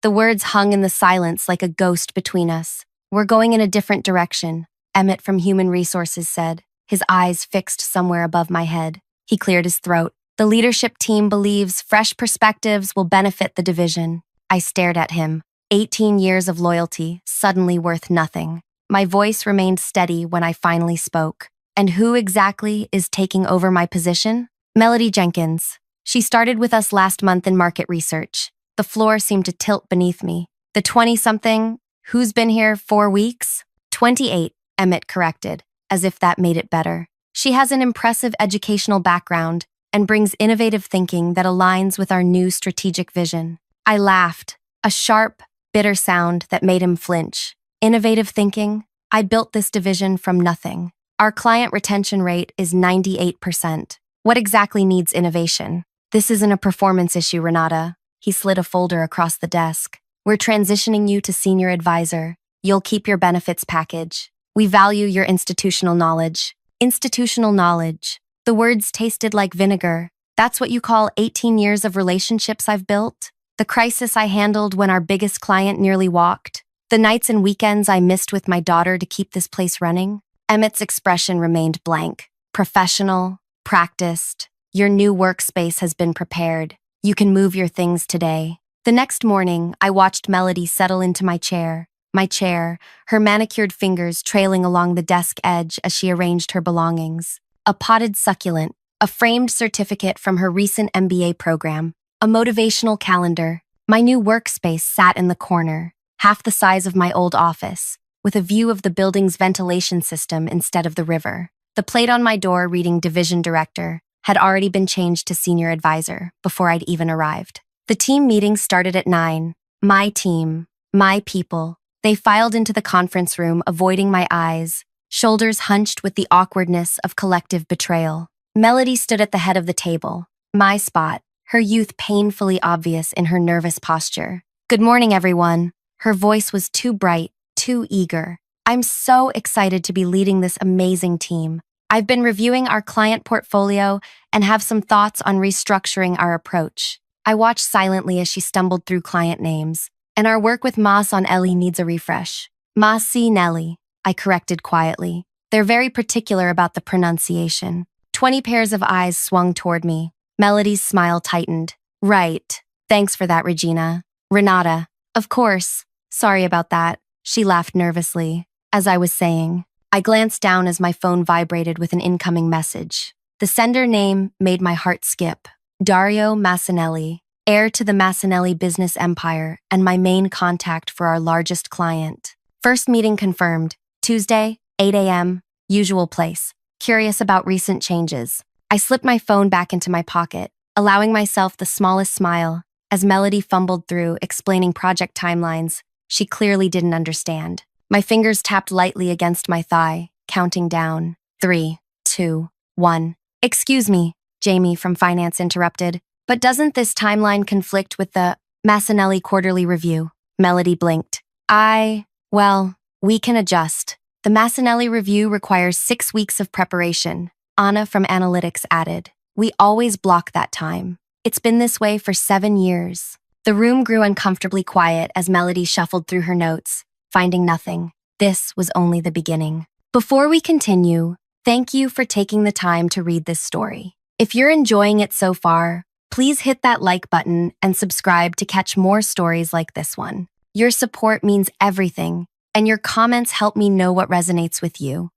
The words hung in the silence like a ghost between us. We're going in a different direction, Emmett from Human Resources said, his eyes fixed somewhere above my head. He cleared his throat. The leadership team believes fresh perspectives will benefit the division. I stared at him. 18 years of loyalty, suddenly worth nothing. My voice remained steady when I finally spoke. And who exactly is taking over my position? Melody Jenkins. She started with us last month in market research. The floor seemed to tilt beneath me. The 20-something, who's been here 4 weeks? 28, Emmett corrected, as if that made it better. She has an impressive educational background and brings innovative thinking that aligns with our new strategic vision. I laughed, a sharp, bitter sound that made him flinch. Innovative thinking? I built this division from nothing. Our client retention rate is 98%. What exactly needs innovation? This isn't a performance issue, Renata. He slid a folder across the desk. We're transitioning you to senior advisor. You'll keep your benefits package. We value your institutional knowledge. Institutional knowledge. The words tasted like vinegar. That's what you call 18 years of relationships I've built? The crisis I handled when our biggest client nearly walked? The nights and weekends I missed with my daughter to keep this place running? Emmett's expression remained blank. Professional, practiced. Your new workspace has been prepared. You can move your things today. The next morning, I watched Melody settle into my chair, her manicured fingers trailing along the desk edge as she arranged her belongings. A potted succulent, a framed certificate from her recent MBA program, a motivational calendar. My new workspace sat in the corner, half the size of my old office, with a view of the building's ventilation system instead of the river. The plate on my door reading Division Director had already been changed to Senior Advisor before I'd even arrived. The team meeting started at 9. My team, my people. They filed into the conference room, avoiding my eyes, shoulders hunched with the awkwardness of collective betrayal. Melody stood at the head of the table, my spot, her youth painfully obvious in her nervous posture. Good morning, everyone. Her voice was too bright, too eager. I'm so excited to be leading this amazing team. I've been reviewing our client portfolio and have some thoughts on restructuring our approach. I watched silently as she stumbled through client names, and our work with Mas on Ellie needs a refresh. Mas C. Nelly, I corrected quietly. They're very particular about the pronunciation. 20 pairs of eyes swung toward me. Melody's smile tightened. Right. Thanks for that, Regina. Renata. Of course. Sorry about that. She laughed nervously. As I was saying, I glanced down as my phone vibrated with an incoming message. The sender name made my heart skip. Dario Massanelli, heir to the Massanelli business empire and my main contact for our largest client. First meeting confirmed. Tuesday, 8 a.m., usual place. Curious about recent changes. I slipped my phone back into my pocket, allowing myself the smallest smile as Melody fumbled through explaining project timelines she clearly didn't understand. My fingers tapped lightly against my thigh, counting down. 3, 2, 1. Excuse me, Jamie from Finance interrupted, but doesn't this timeline conflict with the Massanelli quarterly review? Melody blinked. Well, we can adjust. The Massanelli review requires 6 weeks of preparation. Anna from Analytics added. We always block that time. It's been this way for 7 years. The room grew uncomfortably quiet as Melody shuffled through her notes, finding nothing. This was only the beginning. Before we continue, thank you for taking the time to read this story. If you're enjoying it so far, please hit that like button and subscribe to catch more stories like this one. Your support means everything, and your comments help me know what resonates with you.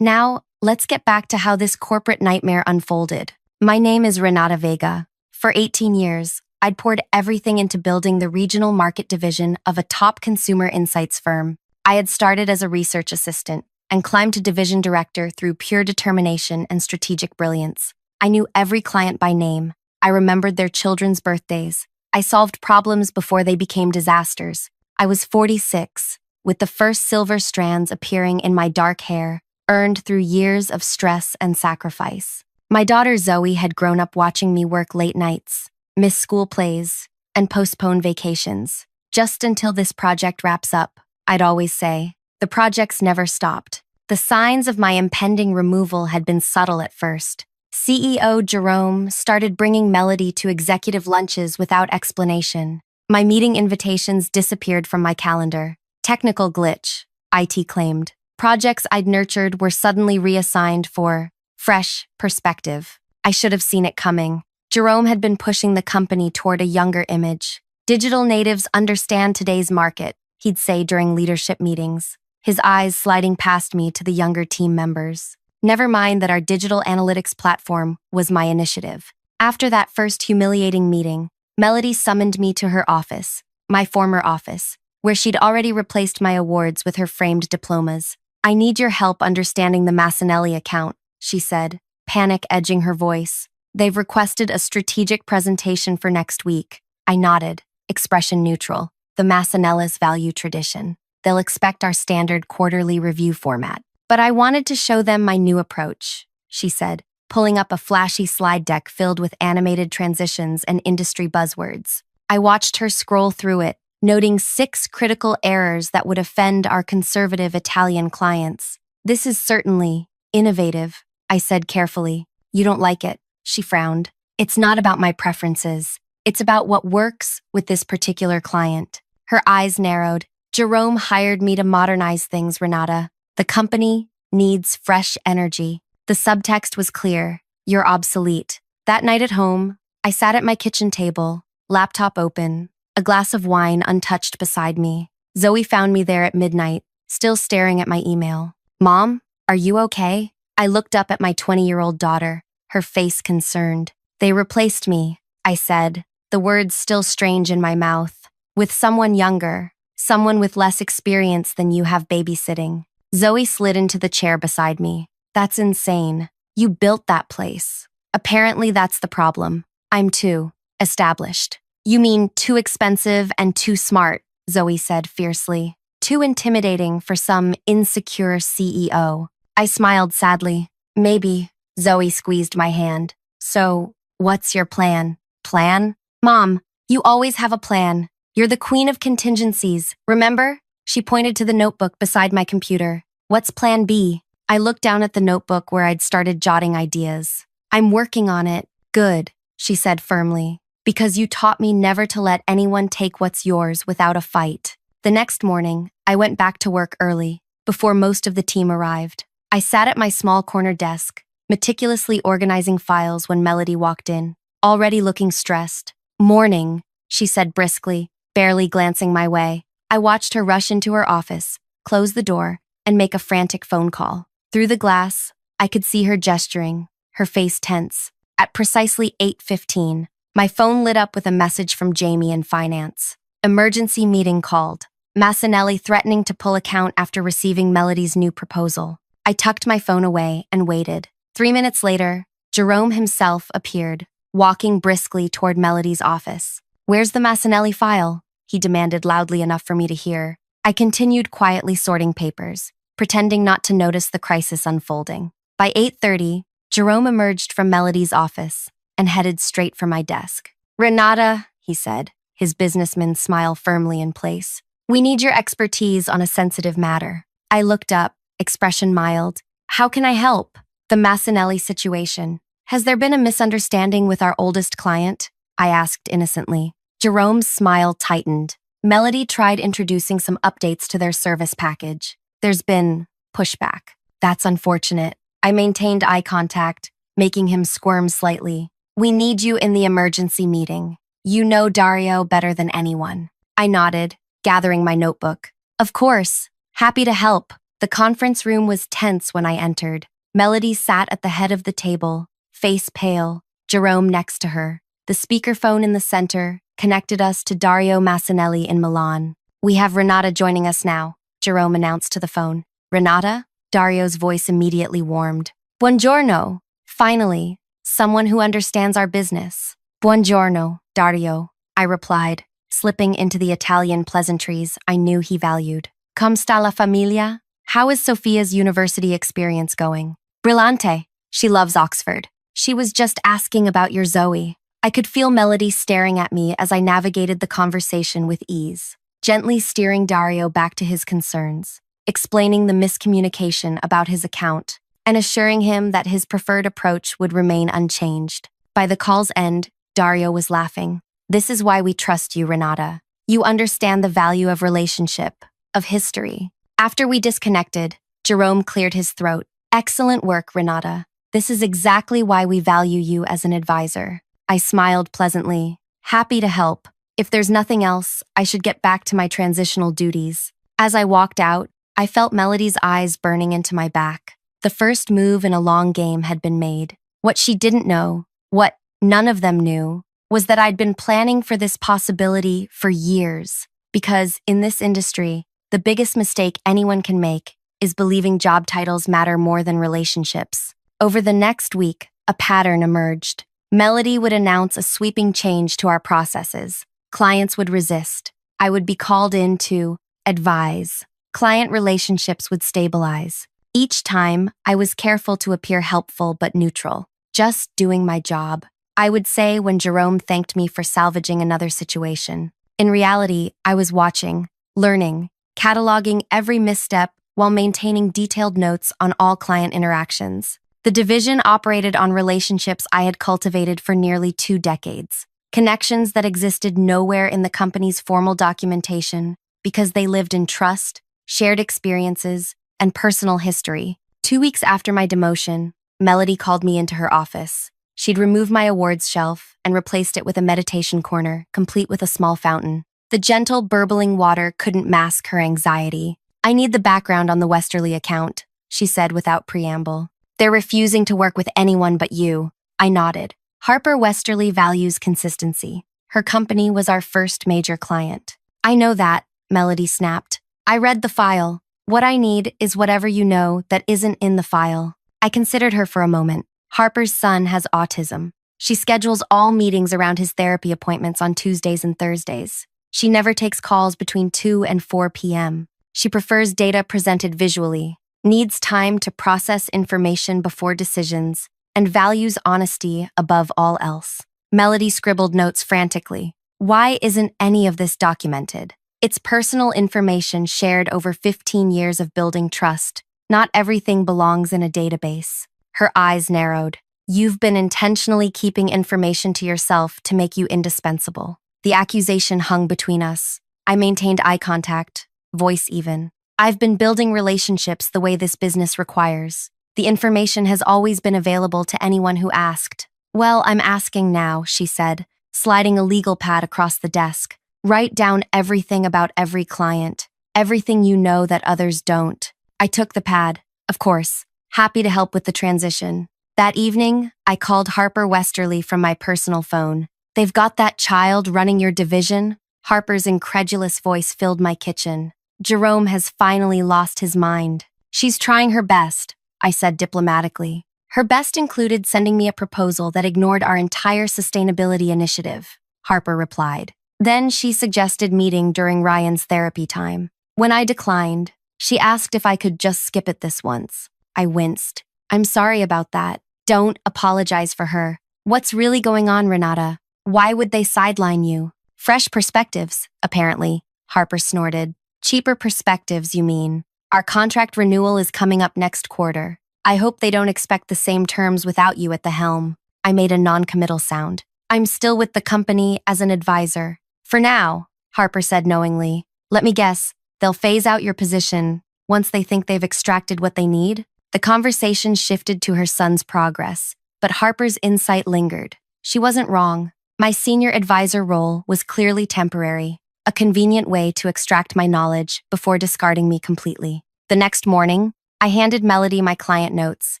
Now, let's get back to how this corporate nightmare unfolded. My name is Renata Vega. For 18 years, I'd poured everything into building the regional market division of a top consumer insights firm. I had started as a research assistant and climbed to division director through pure determination and strategic brilliance. I knew every client by name. I remembered their children's birthdays. I solved problems before they became disasters. I was 46, with the first silver strands appearing in my dark hair, earned through years of stress and sacrifice. My daughter Zoe had grown up watching me work late nights, miss school plays, and postpone vacations. Just until this project wraps up, I'd always say. The projects never stopped. The signs of my impending removal had been subtle at first. CEO Jerome started bringing Melody to executive lunches without explanation. My meeting invitations disappeared from my calendar. Technical glitch, IT claimed. Projects I'd nurtured were suddenly reassigned for fresh perspective. I should have seen it coming. Jerome had been pushing the company toward a younger image. Digital natives understand today's market, he'd say during leadership meetings, his eyes sliding past me to the younger team members. Never mind that our digital analytics platform was my initiative. After that first humiliating meeting, Melody summoned me to her office, my former office, where she'd already replaced my awards with her framed diplomas. "I need your help understanding the Massanelli account," she said, panic edging her voice. "They've requested a strategic presentation for next week." I nodded, expression neutral. The Massanellas value tradition. They'll expect our standard quarterly review format. "But I wanted to show them my new approach," she said, pulling up a flashy slide deck filled with animated transitions and industry buzzwords. I watched her scroll through it, noting 6 critical errors that would offend our conservative Italian clients. "This is certainly innovative," I said carefully. "You don't like it," she frowned. "It's not about my preferences. It's about what works with this particular client." Her eyes narrowed. "Jerome hired me to modernize things, Renata. The company needs fresh energy." The subtext was clear. "You're obsolete." That night at home, I sat at my kitchen table, laptop open, a glass of wine untouched beside me. Zoe found me there at midnight, still staring at my email. "Mom, are you okay?" I looked up at my 20-year-old daughter, her face concerned. "They replaced me," I said, the words still strange in my mouth, "with someone younger, someone with less experience than you have babysitting." Zoe slid into the chair beside me. "That's insane. You built that place." "Apparently that's the problem. I'm too established." "You mean too expensive and too smart," Zoe said fiercely. "Too intimidating for some insecure CEO." I smiled sadly. "Maybe." Zoe squeezed my hand. "So, what's your plan?" "Plan? Mom, you always have a plan. You're the queen of contingencies, remember?" She pointed to the notebook beside my computer. "What's plan B?" I looked down at the notebook where I'd started jotting ideas. "I'm working on it." "Good," she said firmly, "because you taught me never to let anyone take what's yours without a fight." The next morning, I went back to work early, before most of the team arrived. I sat at my small corner desk, meticulously organizing files when Melody walked in, already looking stressed. "Morning," she said briskly, barely glancing my way. I watched her rush into her office, close the door, and make a frantic phone call. Through the glass, I could see her gesturing, her face tense. At precisely 8:15, my phone lit up with a message from Jamie in finance. "Emergency meeting called. Massanelli threatening to pull account after receiving Melody's new proposal." I tucked my phone away and waited. 3 minutes later, Jerome himself appeared, walking briskly toward Melody's office. "Where's the Massanelli file?" he demanded loudly enough for me to hear. I continued quietly sorting papers, pretending not to notice the crisis unfolding. By 8:30, Jerome emerged from Melody's office and headed straight for my desk. "Renata," he said, his businessman smile firmly in place, "we need your expertise on a sensitive matter." I looked up, expression mild. "How can I help?" "The Massanelli situation. Has there been a misunderstanding with our oldest client?" I asked innocently. Jerome's smile tightened. "Melody tried introducing some updates to their service package. There's been pushback." "That's unfortunate." I maintained eye contact, making him squirm slightly. "We need you in the emergency meeting. You know Dario better than anyone." I nodded, gathering my notebook. "Of course. Happy to help." The conference room was tense when I entered. Melody sat at the head of the table, face pale, Jerome next to her. The speakerphone in the center connected us to Dario Massanelli in Milan. "We have Renata joining us now," Jerome announced to the phone. "Renata?" Dario's voice immediately warmed. "Buongiorno. Finally, someone who understands our business." "Buongiorno, Dario," I replied, slipping into the Italian pleasantries I knew he valued. "Come sta la famiglia?" "How is Sophia's university experience going?" "Brillante. She loves Oxford." "She was just asking about your Zoe." I could feel Melody staring at me as I navigated the conversation with ease, gently steering Dario back to his concerns, explaining the miscommunication about his account, and assuring him that his preferred approach would remain unchanged. By the call's end, Dario was laughing. This is why we trust you, Renata. You understand the value of relationship, of history. After we disconnected, Jerome cleared his throat. Excellent work, Renata. This is exactly why we value you as an advisor. I smiled pleasantly, happy to help. If there's nothing else, I should get back to my transitional duties. As I walked out, I felt Melody's eyes burning into my back. The first move in a long game had been made. What she didn't know, what none of them knew, was that I'd been planning for this possibility for years. Because in this industry, the biggest mistake anyone can make is believing job titles matter more than relationships. Over the next week, a pattern emerged. Melody would announce a sweeping change to our processes. Clients would resist. I would be called in to advise. Client relationships would stabilize. Each time, I was careful to appear helpful but neutral, just doing my job. I would say when Jerome thanked me for salvaging another situation. In reality, I was watching, learning, cataloging every misstep while maintaining detailed notes on all client interactions. The division operated on relationships I had cultivated for nearly 2 decades, connections that existed nowhere in the company's formal documentation because they lived in trust, shared experiences, and personal history. 2 weeks after my demotion, Melody called me into her office. She'd removed my awards shelf and replaced it with a meditation corner, complete with a small fountain. The gentle, burbling water couldn't mask her anxiety. I need the background on the Westerly account, she said without preamble. They're refusing to work with anyone but you. I nodded. Harper Westerly values consistency. Her company was our first major client. I know that, Melody snapped. I read the file. What I need is whatever you know that isn't in the file. I considered her for a moment. Harper's son has autism. She schedules all meetings around his therapy appointments on Tuesdays and Thursdays. She never takes calls between 2 and 4 p.m. She prefers data presented visually, needs time to process information before decisions, and values honesty above all else. Melody scribbled notes frantically. Why isn't any of this documented? It's personal information shared over 15 years of building trust. Not everything belongs in a database. Her eyes narrowed. You've been intentionally keeping information to yourself to make you indispensable. The accusation hung between us. I maintained eye contact, voice even. I've been building relationships the way this business requires. The information has always been available to anyone who asked. Well, I'm asking now, she said, sliding a legal pad across the desk. Write down everything about every client, everything you know that others don't. I took the pad, of course, happy to help with the transition. That evening, I called Harper Westerly from my personal phone. They've got that child running your division? Harper's incredulous voice filled my kitchen. Jerome has finally lost his mind. She's trying her best, I said diplomatically. Her best included sending me a proposal that ignored our entire sustainability initiative, Harper replied. Then she suggested meeting during Ryan's therapy time. When I declined, she asked if I could just skip it this once. I winced. I'm sorry about that. Don't apologize for her. What's really going on, Renata? Why would they sideline you? Fresh perspectives, apparently, Harper snorted. Cheaper perspectives, you mean? Our contract renewal is coming up next quarter. I hope they don't expect the same terms without you at the helm. I made a non-committal sound. I'm still with the company as an advisor. For now, Harper said knowingly. Let me guess, they'll phase out your position once they think they've extracted what they need? The conversation shifted to her son's progress, but Harper's insight lingered. She wasn't wrong. My senior advisor role was clearly temporary, a convenient way to extract my knowledge before discarding me completely. The next morning, I handed Melody my client notes,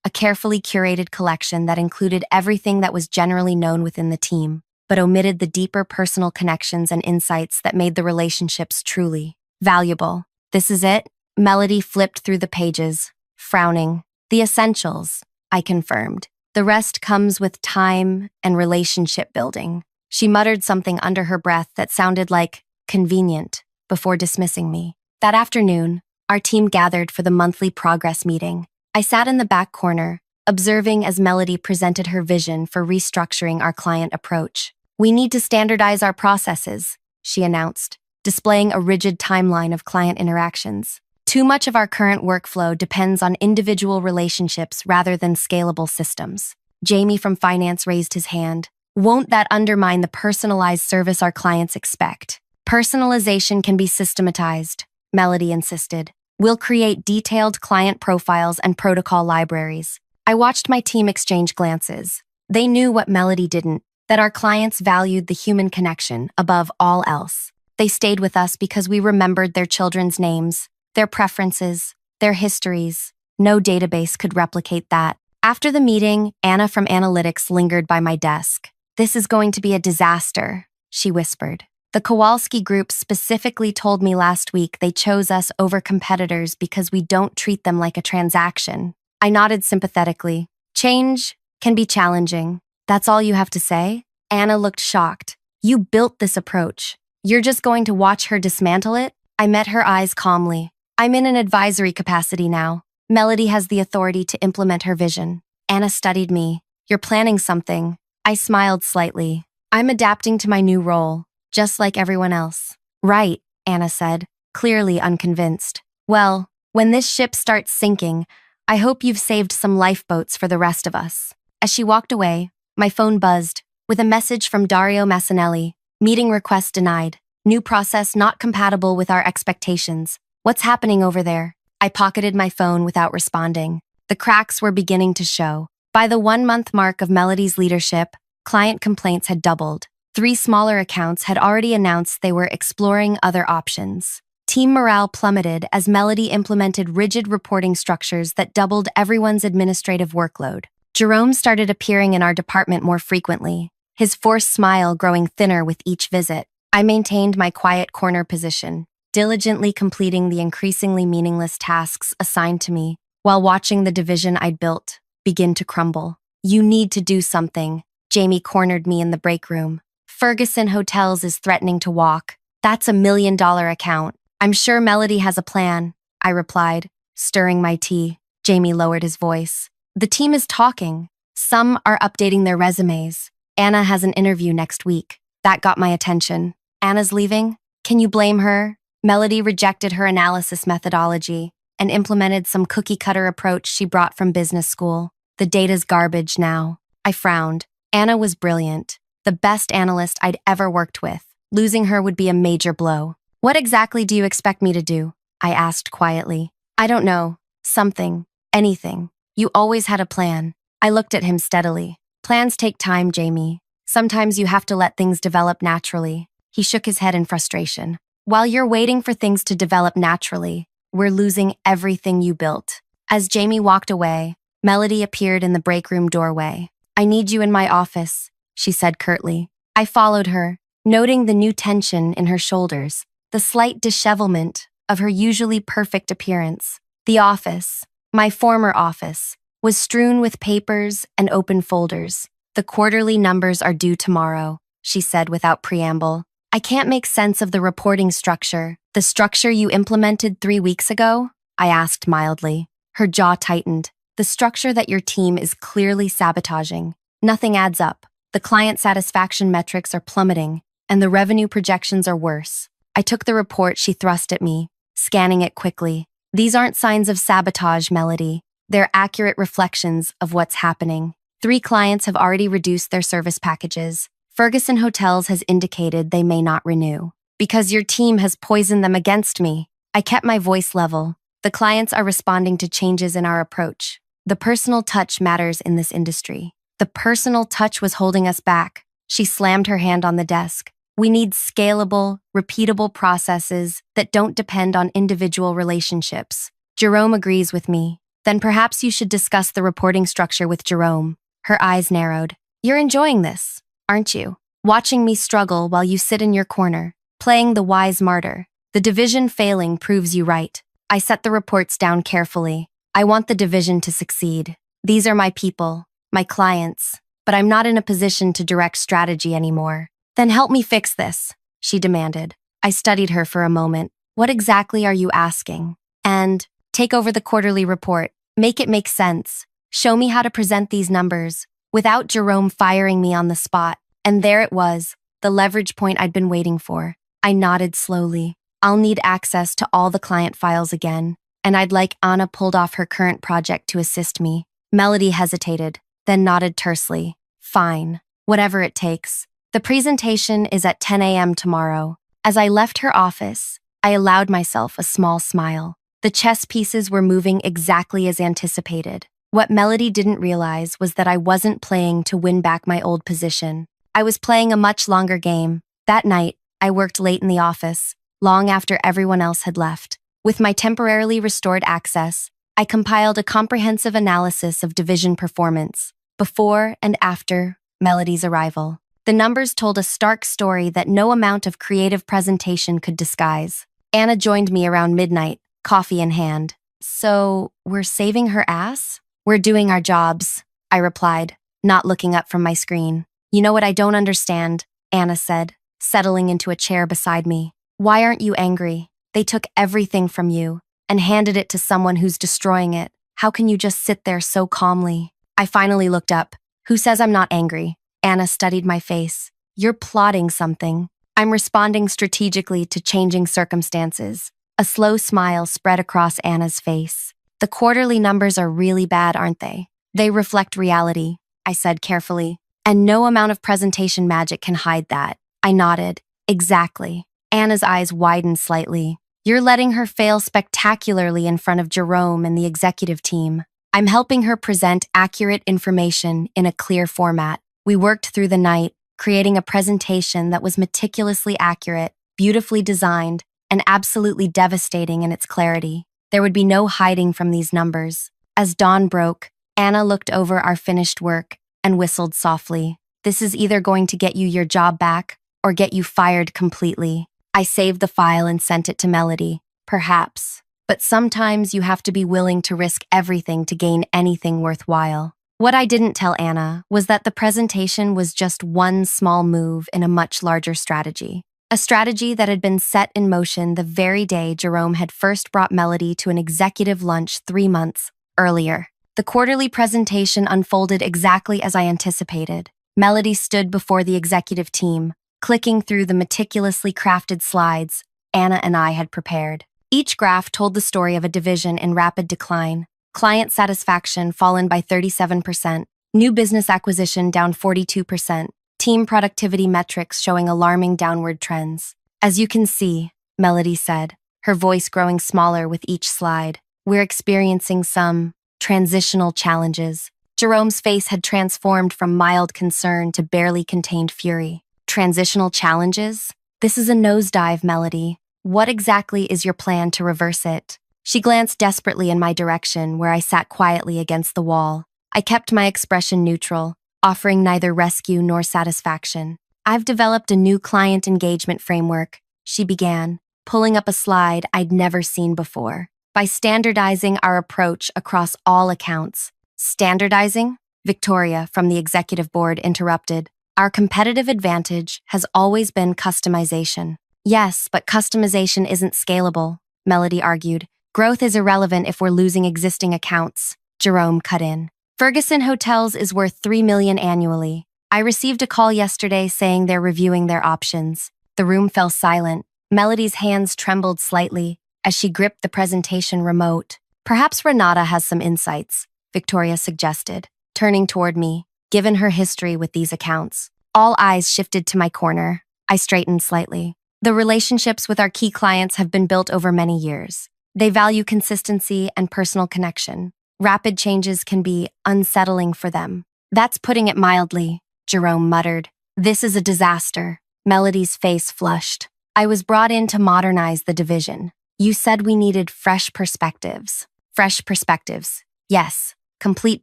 a carefully curated collection that included everything that was generally known within the team, but omitted the deeper personal connections and insights that made the relationships truly valuable. This is it? Melody flipped through the pages, frowning. The essentials, I confirmed. The rest comes with time and relationship building. She muttered something under her breath that sounded like convenient before dismissing me. That afternoon, our team gathered for the monthly progress meeting. I sat in the back corner, observing as Melody presented her vision for restructuring our client approach. We need to standardize our processes, she announced, displaying a rigid timeline of client interactions. Too much of our current workflow depends on individual relationships rather than scalable systems. Jamie from finance raised his hand. Won't that undermine the personalized service our clients expect? Personalization can be systematized, Melody insisted. We'll create detailed client profiles and protocol libraries. I watched my team exchange glances. They knew what Melody didn't, that our clients valued the human connection above all else. They stayed with us because we remembered their children's names, their preferences, their histories. No database could replicate that. After the meeting, Anna from Analytics lingered by my desk. "This is going to be a disaster," she whispered. "The Kowalski Group specifically told me last week they chose us over competitors because we don't treat them like a transaction." I nodded sympathetically. "Change can be challenging. That's all you have to say?" Anna looked shocked. "You built this approach. You're just going to watch her dismantle it?" I met her eyes calmly. "I'm in an advisory capacity now. Melody has the authority to implement her vision." Anna studied me. "You're planning something." I smiled slightly. "I'm adapting to my new role, just like everyone else." "Right," Anna said, clearly unconvinced. "Well, when this ship starts sinking, I hope you've saved some lifeboats for the rest of us." As she walked away, my phone buzzed with a message from Dario Massanelli. "Meeting request denied. New process not compatible with our expectations. What's happening over there?" I pocketed my phone without responding. The cracks were beginning to show. By the 1-month mark of Melody's leadership, client complaints had doubled. 3 smaller accounts had already announced they were exploring other options. Team morale plummeted as Melody implemented rigid reporting structures that doubled everyone's administrative workload. Jerome started appearing in our department more frequently, his forced smile growing thinner with each visit. I maintained my quiet corner position, diligently completing the increasingly meaningless tasks assigned to me, while watching the division I'd built begin to crumble. "You need to do something," Jamie cornered me in the break room. "Ferguson Hotels is threatening to walk. That's $1 million account. I'm sure Melody has a plan," I replied, stirring my tea. Jamie lowered his voice. "The team is talking. Some are updating their resumes. Anna has an interview next week." That got my attention. "Anna's leaving? Can you blame her?" Melody rejected her analysis methodology and implemented some cookie-cutter approach she brought from business school. The data's garbage now. I frowned. Anna was brilliant, the best analyst I'd ever worked with. Losing her would be a major blow. "What exactly do you expect me to do?" I asked quietly. "I don't know. Something. Anything. You always had a plan." I looked at him steadily. "Plans take time, Jamie. Sometimes you have to let things develop naturally." He shook his head in frustration. "While you're waiting for things to develop naturally, we're losing everything you built." As Jamie walked away, Melody appeared in the break room doorway. "I need you in my office," she said curtly. I followed her, noting the new tension in her shoulders, the slight dishevelment of her usually perfect appearance. The office, my former office, was strewn with papers and open folders. "The quarterly numbers are due tomorrow," she said without preamble. "I can't make sense of the reporting structure." "The structure you implemented 3 weeks ago?" I asked mildly. Her jaw tightened. "The structure that your team is clearly sabotaging. Nothing adds up. The client satisfaction metrics are plummeting, and the revenue projections are worse." I took the report she thrust at me, scanning it quickly. "These aren't signs of sabotage, Melody. They're accurate reflections of what's happening. 3 clients have already reduced their service packages. Ferguson Hotels has indicated they may not renew. Because your team has poisoned them against me." I kept my voice level. "The clients are responding to changes in our approach. The personal touch matters in this industry." The personal touch was holding us back. She slammed her hand on the desk. "We need scalable, repeatable processes that don't depend on individual relationships." Jerome agrees with me. "Then perhaps you should discuss the reporting structure with Jerome." Her eyes narrowed. "You're enjoying this, aren't you? Watching me struggle while you sit in your corner, playing the wise martyr. The division failing proves you right." I set the reports down carefully. "I want the division to succeed. These are my people, my clients, but I'm not in a position to direct strategy anymore." "Then help me fix this," she demanded. I studied her for a moment. "What exactly are you asking?" "And take over the quarterly report. Make it make sense. Show me how to present these numbers without Jerome firing me on the spot." And there it was, the leverage point I'd been waiting for. I nodded slowly. "I'll need access to all the client files again, and I'd like Anna pulled off her current project to assist me." Melody hesitated, then nodded tersely. "Fine." Whatever it takes. The presentation is at 10 a.m. tomorrow. As I left her office, I allowed myself a small smile. The chess pieces were moving exactly as anticipated. What Melody didn't realize was that I wasn't playing to win back my old position. I was playing a much longer game. That night, I worked late in the office, long after everyone else had left. With my temporarily restored access, I compiled a comprehensive analysis of division performance, before and after Melody's arrival. The numbers told a stark story that no amount of creative presentation could disguise. Anna joined me around midnight, coffee in hand. "So, we're saving her ass?" "We're doing our jobs," I replied, not looking up from my screen. "You know what I don't understand," Anna said, settling into a chair beside me. "Why aren't you angry? They took everything from you and handed it to someone who's destroying it. How can you just sit there so calmly?" I finally looked up. "Who says I'm not angry?" Anna studied my face. "You're plotting something." "I'm responding strategically to changing circumstances." A slow smile spread across Anna's face. "The quarterly numbers are really bad, aren't they?" "They reflect reality," I said carefully. "And no amount of presentation magic can hide that." I nodded. "Exactly." Anna's eyes widened slightly. "You're letting her fail spectacularly in front of Jerome and the executive team." "I'm helping her present accurate information in a clear format." We worked through the night, creating a presentation that was meticulously accurate, beautifully designed, and absolutely devastating in its clarity. There would be no hiding from these numbers. As dawn broke, Anna looked over our finished work and whistled softly. "This is either going to get you your job back or get you fired completely." I saved the file and sent it to Melody. "Perhaps. But sometimes you have to be willing to risk everything to gain anything worthwhile." What I didn't tell Anna was that the presentation was just one small move in a much larger strategy. A strategy that had been set in motion the very day Jerome had first brought Melody to an executive lunch 3 months earlier. The quarterly presentation unfolded exactly as I anticipated. Melody stood before the executive team, clicking through the meticulously crafted slides Anna and I had prepared. Each graph told the story of a division in rapid decline. Client satisfaction fallen by 37%, new business acquisition down 42%, team productivity metrics showing alarming downward trends. "As you can see," Melody said, her voice growing smaller with each slide, "we're experiencing some transitional challenges." Jerome's face had transformed from mild concern to barely contained fury. "Transitional challenges? This is a nosedive, Melody. What exactly is your plan to reverse it?" She glanced desperately in my direction, where I sat quietly against the wall. I kept my expression neutral, offering neither rescue nor satisfaction. "I've developed a new client engagement framework," she began, pulling up a slide I'd never seen before. "By standardizing our approach across all accounts." "Standardizing?" Victoria, from the executive board, interrupted. "Our competitive advantage has always been customization." "Yes, but customization isn't scalable," Melody argued. "Growth is irrelevant if we're losing existing accounts," Jerome cut in. "Ferguson Hotels is worth $3 million annually. I received a call yesterday saying they're reviewing their options." The room fell silent. Melody's hands trembled slightly as she gripped the presentation remote. "Perhaps Renata has some insights," Victoria suggested, turning toward me, given her history with these accounts. All eyes shifted to my corner. I straightened slightly. "The relationships with our key clients have been built over many years. They value consistency and personal connection. Rapid changes can be unsettling for them." "That's putting it mildly," Jerome muttered. "This is a disaster." Melody's face flushed. "I was brought in to modernize the division. You said we needed fresh perspectives." "Fresh perspectives. Yes. Complete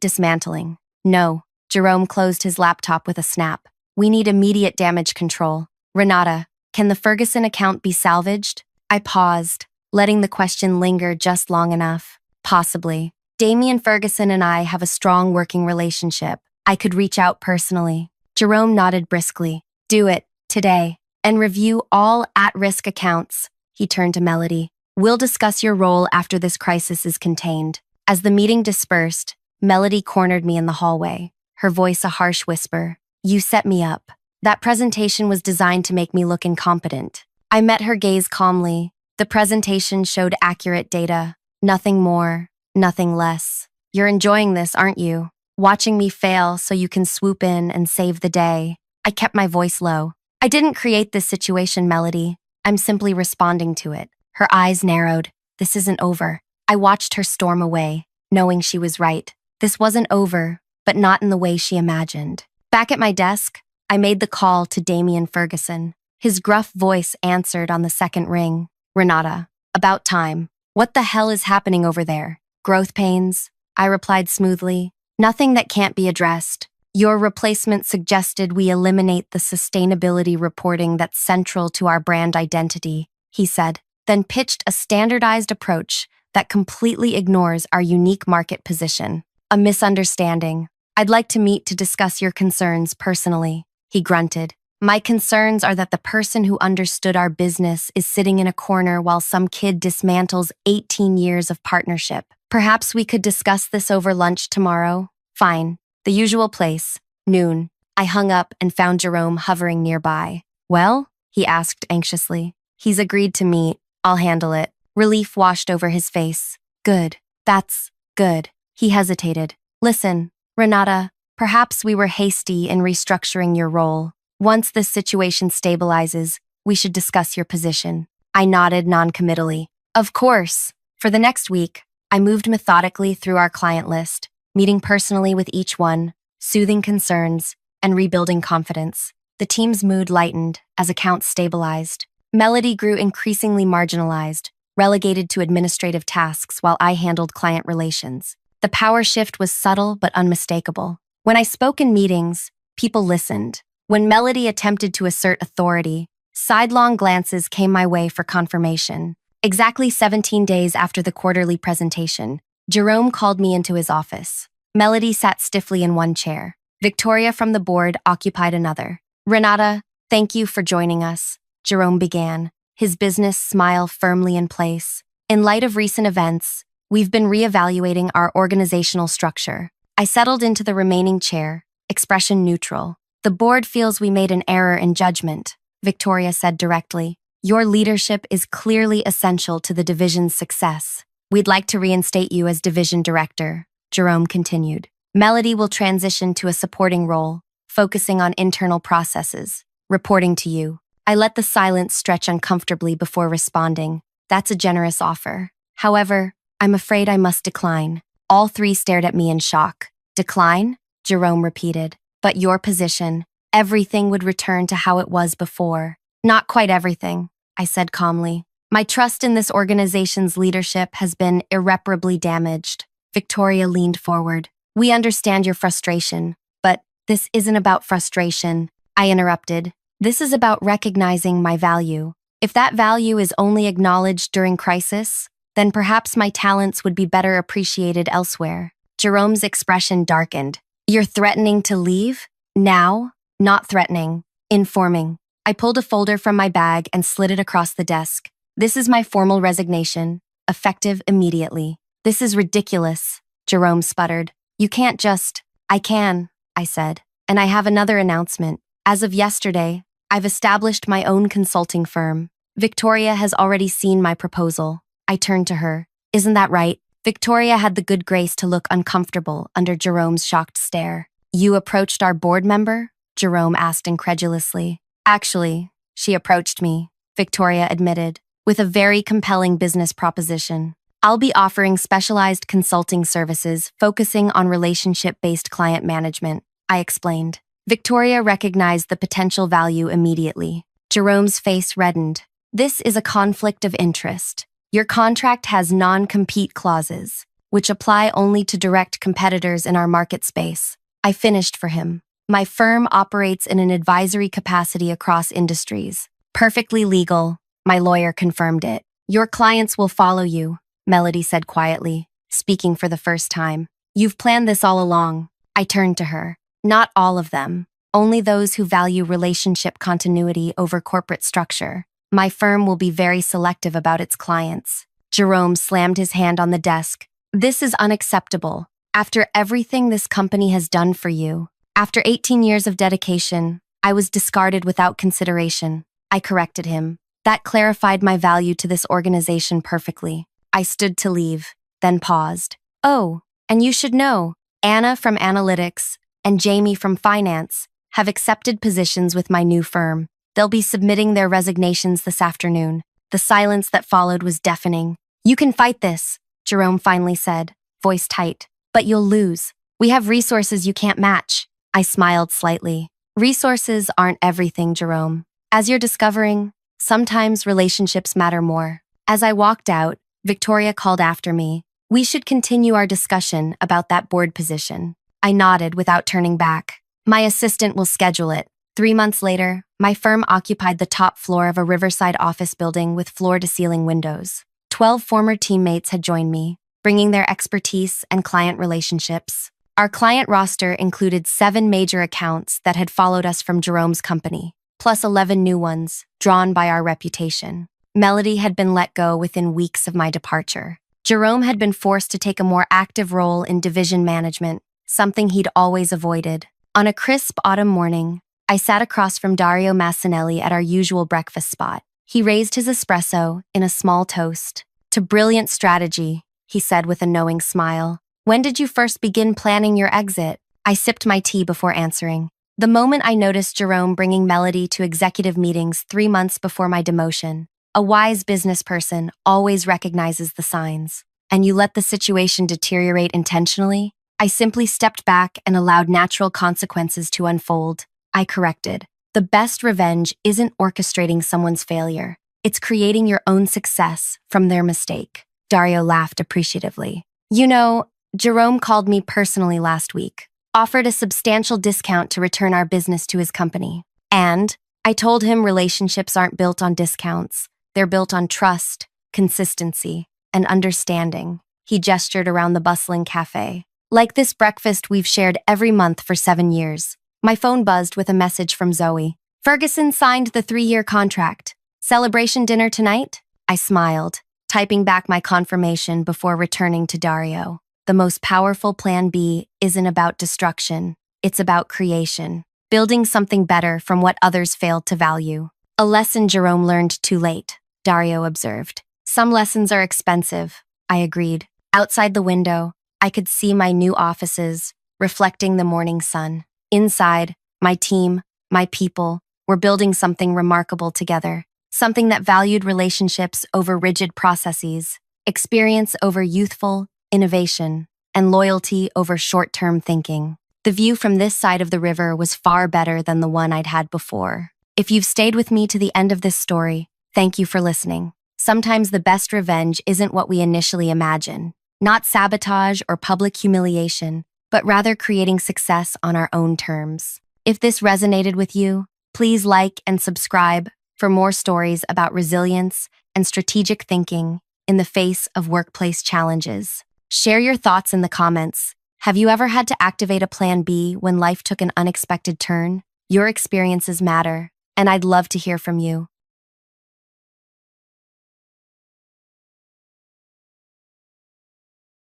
dismantling." "No." Jerome closed his laptop with a snap. "We need immediate damage control. Renata, can the Ferguson account be salvaged?" I paused, letting the question linger just long enough. "Possibly. Damian Ferguson and I have a strong working relationship. I could reach out personally." Jerome nodded briskly. "Do it, today, and review all at-risk accounts." He turned to Melody. "We'll discuss your role after this crisis is contained." As the meeting dispersed, Melody cornered me in the hallway, her voice a harsh whisper. "You set me up. That presentation was designed to make me look incompetent." I met her gaze calmly. The presentation showed accurate data. Nothing more, nothing less. "You're enjoying this, aren't you?" watching me fail so you can swoop in and save the day. I kept my voice low. I didn't create this situation, Melody. I'm simply responding to it. Her eyes narrowed. This isn't over. I watched her storm away, knowing she was right. This wasn't over, but not in the way she imagined. Back at my desk, I made the call to Damian Ferguson. His gruff voice answered on the second ring. Renata, about time. What the hell is happening over there? Growth pains? I replied smoothly. Nothing that can't be addressed. Your replacement suggested we eliminate the sustainability reporting that's central to our brand identity, he said, then pitched a standardized approach that completely ignores our unique market position. A misunderstanding. I'd like to meet to discuss your concerns personally, he grunted. My concerns are that the person who understood our business is sitting in a corner while some kid dismantles 18 years of partnership. Perhaps we could discuss this over lunch tomorrow? Fine. The usual place. Noon. I hung up and found Jerome hovering nearby. Well? He asked anxiously. He's agreed to meet. I'll handle it. Relief washed over his face. Good. That's good. He hesitated. Listen, Renata, perhaps we were hasty in restructuring your role. Once this situation stabilizes, we should discuss your position. I nodded noncommittally. Of course. For the next week, I moved methodically through our client list, meeting personally with each one, soothing concerns, and rebuilding confidence. The team's mood lightened as accounts stabilized. Melody grew increasingly marginalized, relegated to administrative tasks while I handled client relations. The power shift was subtle but unmistakable. When I spoke in meetings, people listened. When Melody attempted to assert authority, sidelong glances came my way for confirmation. Exactly 17 days after the quarterly presentation, Jerome called me into his office. Melody sat stiffly in one chair. Victoria from the board occupied another. Renata, thank you for joining us, Jerome began, his business smile firmly in place. In light of recent events, we've been reevaluating our organizational structure. I settled into the remaining chair, expression neutral. The board feels we made an error in judgment, Victoria said directly. Your leadership is clearly essential to the division's success. We'd like to reinstate you as division director, Jerome continued. Melody will transition to a supporting role, focusing on internal processes, reporting to you. I let the silence stretch uncomfortably before responding. That's a generous offer. However, I'm afraid I must decline. All three stared at me in shock. Decline? Jerome repeated. But your position, everything would return to how it was before. Not quite everything, I said calmly. My trust in this organization's leadership has been irreparably damaged. Victoria leaned forward. We understand your frustration, but this isn't about frustration, I interrupted. This is about recognizing my value. If that value is only acknowledged during crisis, then perhaps my talents would be better appreciated elsewhere. Jerome's expression darkened. You're threatening to leave? Now? Not threatening. Informing. I pulled a folder from my bag and slid it across the desk. This is my formal resignation, effective immediately. This is ridiculous, Jerome sputtered. You can't just… I can, I said. And I have another announcement. As of yesterday, I've established my own consulting firm. Victoria has already seen my proposal. I turned to her. Isn't that right? Victoria had the good grace to look uncomfortable under Jerome's shocked stare. You approached our board member? Jerome asked incredulously. Actually, she approached me, Victoria admitted, with a very compelling business proposition. I'll be offering specialized consulting services focusing on relationship-based client management, I explained. Victoria recognized the potential value immediately. Jerome's face reddened. This is a conflict of interest. Your contract has non-compete clauses, which apply only to direct competitors in our market space. I finished for him. My firm operates in an advisory capacity across industries. Perfectly legal, my lawyer confirmed it. Your clients will follow you, Melody said quietly, speaking for the first time. You've planned this all along. I turned to her. Not all of them. Only those who value relationship continuity over corporate structure. My firm will be very selective about its clients. Jerome slammed his hand on the desk. This is unacceptable. After everything this company has done for you, after 18 years of dedication, I was discarded without consideration. I corrected him. That clarified my value to this organization perfectly. I stood to leave, then paused. Oh, and you should know, Anna from Analytics and Jamie from Finance have accepted positions with my new firm. They'll be submitting their resignations this afternoon. The silence that followed was deafening. You can fight this, Jerome finally said, voice tight. But you'll lose. We have resources you can't match. I smiled slightly. Resources aren't everything, Jerome. As you're discovering, sometimes relationships matter more. As I walked out, Victoria called after me. We should continue our discussion about that board position. I nodded without turning back. My assistant will schedule it. 3 months later, my firm occupied the top floor of a riverside office building with floor-to-ceiling windows. 12 former teammates had joined me, bringing their expertise and client relationships. Our client roster included 7 major accounts that had followed us from Jerome's company, plus 11 new ones, drawn by our reputation. Melody had been let go within weeks of my departure. Jerome had been forced to take a more active role in division management, something he'd always avoided. On a crisp autumn morning, I sat across from Dario Massinelli at our usual breakfast spot. He raised his espresso in a small toast. "To brilliant strategy," he said with a knowing smile. "When did you first begin planning your exit?" I sipped my tea before answering. The moment I noticed Jerome bringing Melody to executive meetings 3 months before my demotion. A wise business person always recognizes the signs. "And you let the situation deteriorate intentionally?" I simply stepped back and allowed natural consequences to unfold. I corrected. "The best revenge isn't orchestrating someone's failure. It's creating your own success from their mistake." Dario laughed appreciatively. "You know, Jerome called me personally last week, offered a substantial discount to return our business to his company. And I told him relationships aren't built on discounts. They're built on trust, consistency, and understanding." He gestured around the bustling cafe. "Like this breakfast we've shared every month for 7 years. My phone buzzed with a message from Zoe. "Ferguson signed the 3-year contract. Celebration dinner tonight?" I smiled, typing back my confirmation before returning to Dario. The most powerful plan B isn't about destruction. It's about creation, building something better from what others failed to value. "A lesson Jerome learned too late," Dario observed. "Some lessons are expensive," I agreed. Outside the window, I could see my new offices, reflecting the morning sun. Inside, my team, my people, were building something remarkable together. Something that valued relationships over rigid processes, experience over youthful innovation, and loyalty over short-term thinking. The view from this side of the river was far better than the one I'd had before. If you've stayed with me to the end of this story, thank you for listening. Sometimes the best revenge isn't what we initially imagine. Not sabotage or public humiliation, but rather creating success on our own terms. If this resonated with you, please like and subscribe for more stories about resilience and strategic thinking in the face of workplace challenges. Share your thoughts in the comments. Have you ever had to activate a plan B when life took an unexpected turn? Your experiences matter, and I'd love to hear from you.